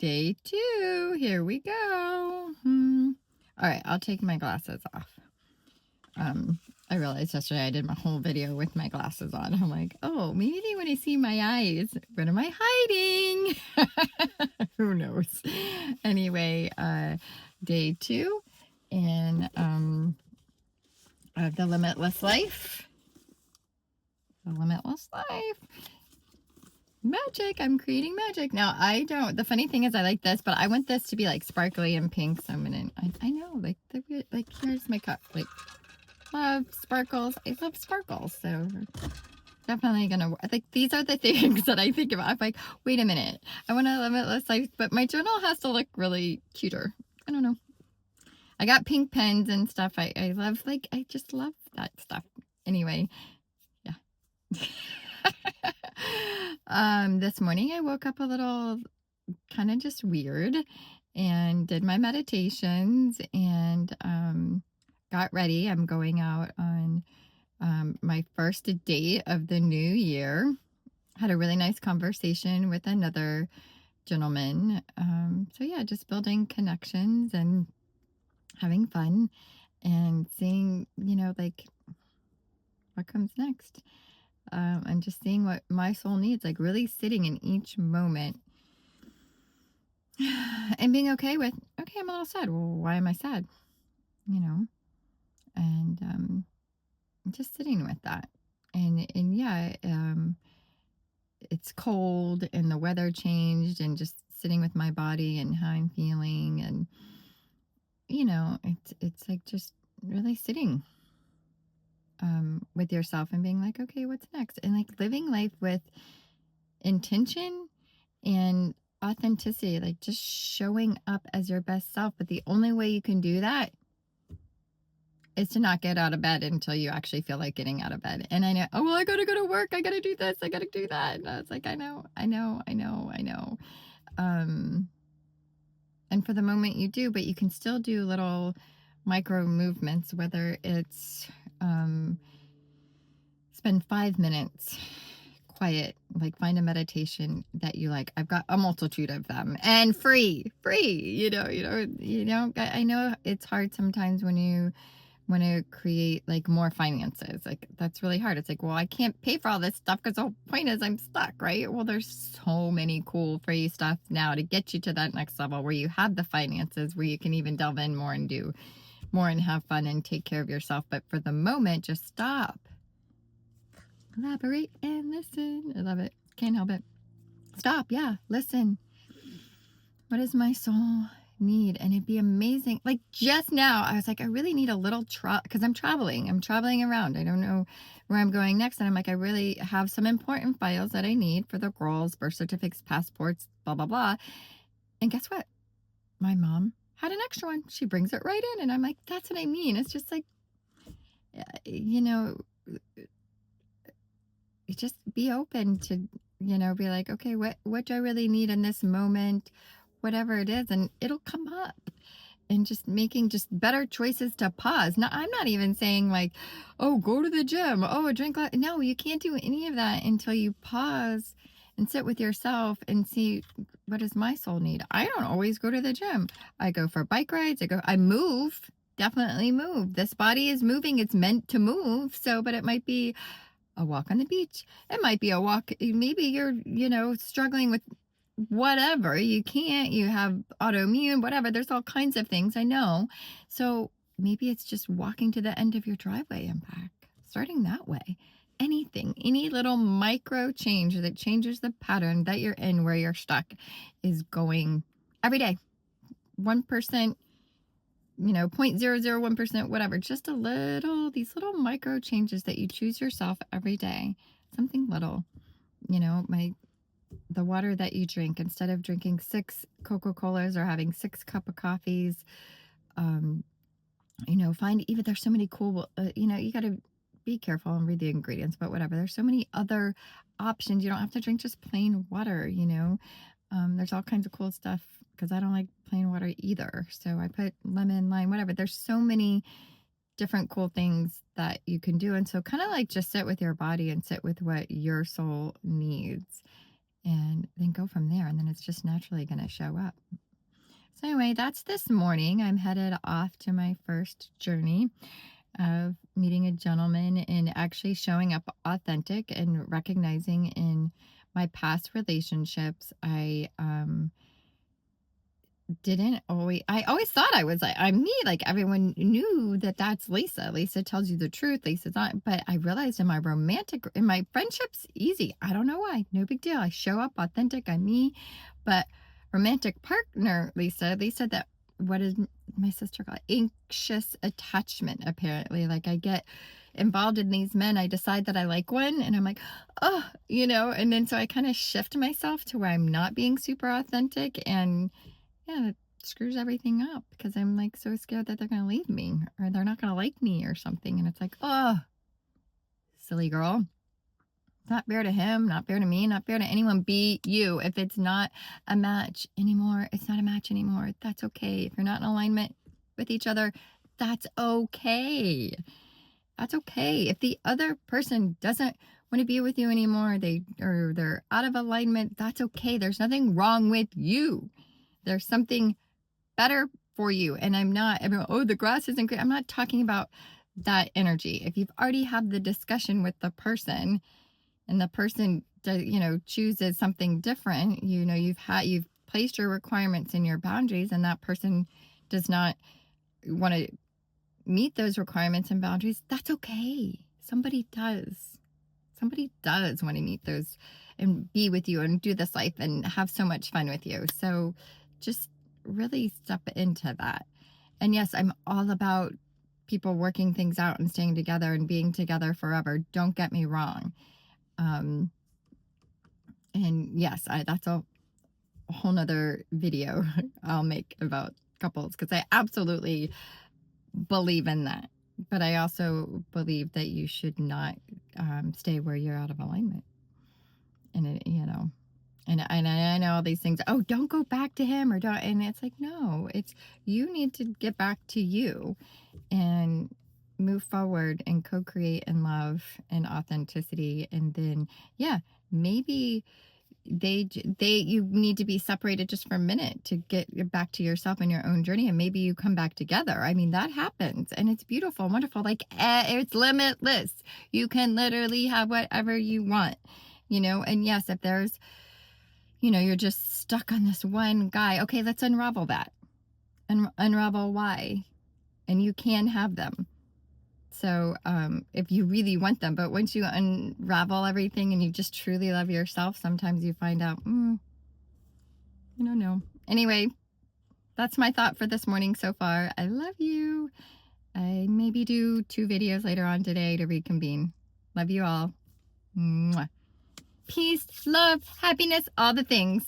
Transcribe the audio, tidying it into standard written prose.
Day 2. Here we go. All right, I'll take my glasses off. I realized yesterday I did my whole video with my glasses on. I'm like, oh, maybe they want to see my eyes. What am I hiding? Who knows? Anyway, day 2 and the limitless life. The limitless life. Magic. I'm creating magic. Now, I don't, the funny thing is I like this, but I want this to be like sparkly and pink. So I'm going to, I know, like, here's my cup. Like, love sparkles. I love sparkles. So definitely going to, like, these are the things that I think about. I'm like, wait a minute. I want a limitless life, but my journal has to look really cuter. I don't know. I got pink pens and stuff. I love, like, I just love that stuff. Anyway, yeah. This morning I woke up a little kind of just weird and did my meditations and got ready. I'm going out on my first date of the new year. Had a really nice conversation with another gentleman. So yeah, just building connections and having fun and seeing, like what comes next. And just seeing what my soul needs, like really sitting in each moment and being okay with, okay, I'm a little sad. Well, why am I sad? And just sitting with that. And yeah, it's cold and the weather changed and just sitting with my body and how I'm feeling. And, it's like just really sitting with yourself and being like, okay, what's next? And like living life with intention and authenticity, like just showing up as your best self. But the only way you can do that is to not get out of bed until you actually feel like getting out of bed. And I know, oh, well, I got to go to work. I got to do this. I got to do that. And I was like, I know. And for the moment you do, but you can still do little micro movements, whether it's spend 5 minutes quiet, like find a meditation that you like. I've got a multitude of them and free, I know it's hard sometimes when you want to create like more finances. Like that's really hard. It's like, well, I can't pay for all this stuff because the whole point is I'm stuck, right? Well, there's so many cool free stuff now to get you to that next level where you have the finances, where you can even delve in more and do more and have fun and take care of yourself. But for the moment, just stop. Elaborate and listen. I love it. Can't help it. Stop. Yeah. Listen. What does my soul need? And it'd be amazing. Like just now, I was like, I really need a little because I'm traveling. I'm traveling around. I don't know where I'm going next. And I'm like, I really have some important files that I need for the girls, birth certificates, passports, blah, blah, blah. And guess what? My mom had an extra one. She brings it right in. And I'm like, that's what I mean. It's just like, you know, just be open to, be like, okay, what do I really need in this moment? Whatever it is, and it'll come up. And just making just better choices to pause. Now, I'm not even saying like, oh, go to the gym. Oh, drink. No, you can't do any of that until you pause and sit with yourself and see, what does my soul need? I don't always go to the gym. I go for bike rides. I move, definitely move. This body is moving. It's meant to move. So, but it might be a walk on the beach. It might be a walk. Maybe you're, struggling with whatever. You have autoimmune, whatever. There's all kinds of things, I know. So maybe it's just walking to the end of your driveway and back, starting that way. Anything, any little micro change that changes the pattern that you're in where you're stuck is going every day. 1%, 0.001%, whatever, just these little micro changes that you choose yourself every day, something little, the water that you drink, instead of drinking 6 Coca-Colas or having 6 cup of coffees, find, even there's so many cool, you got to be careful and read the ingredients, but whatever, there's so many other options. You don't have to drink just plain water, there's all kinds of cool stuff, because I don't like plain water either. So I put lemon, lime, whatever. There's so many different cool things that you can do. And so kind of like just sit with your body and sit with what your soul needs. and then go from there. And then it's just naturally going to show up. So, anyway, that's this morning. I'm headed off to my first journey of meeting a gentleman and actually showing up authentic and recognizing in my past relationships, I always thought I was like, I'm me. Like everyone knew that that's Lisa. Lisa tells you the truth. Lisa's not. But I realized in my friendships, easy. I don't know why. No big deal. I show up authentic. I'm me. But romantic partner, Lisa, that what is my sister called? Anxious attachment, apparently. Like I get involved in these men. I decide that I like one and I'm like, oh, and then so I kind of shift myself to where I'm not being super authentic and yeah, it screws everything up because I'm like so scared that they're going to leave me or they're not going to like me or something. And it's like, oh, silly girl. Not fair to him, not fair to me, not fair to anyone. Be you. If it's not a match anymore, it's not a match anymore. That's okay. If you're not in alignment with each other, that's okay. That's okay. If the other person doesn't want to be with you anymore, they're out of alignment, that's okay. There's nothing wrong with you. There's something better for you. And everyone, oh, the grass isn't green. I'm not talking about that energy. If you've already had the discussion with the person and the person, chooses something different, you've placed your requirements and your boundaries and that person does not want to meet those requirements and boundaries, that's okay. Somebody does. Somebody does want to meet those and be with you and do this life and have so much fun with you. So just really step into that. And yes, I'm all about people working things out and staying together and being together forever. Don't get me wrong. And yes, that's a whole nother video I'll make about couples because I absolutely believe in that. But I also believe that you should not stay where you're out of alignment. And and I know all these things. Oh, don't go back to him or don't. And it's like, no, it's you need to get back to you and move forward and co-create in love and authenticity. And then, yeah, maybe you need to be separated just for a minute to get back to yourself and your own journey. And maybe you come back together. I mean, that happens and it's beautiful, wonderful. Like it's limitless. You can literally have whatever you want, and yes, if there's, you're just stuck on this one guy. Okay, let's unravel that and unravel why. And you can have them. So if you really want them, but once you unravel everything and you just truly love yourself, sometimes you find out, I don't know. Anyway, that's my thought for this morning so far. I love you. I maybe do 2 videos later on today to reconvene. Love you all. Mwah. Peace, love, happiness, all the things.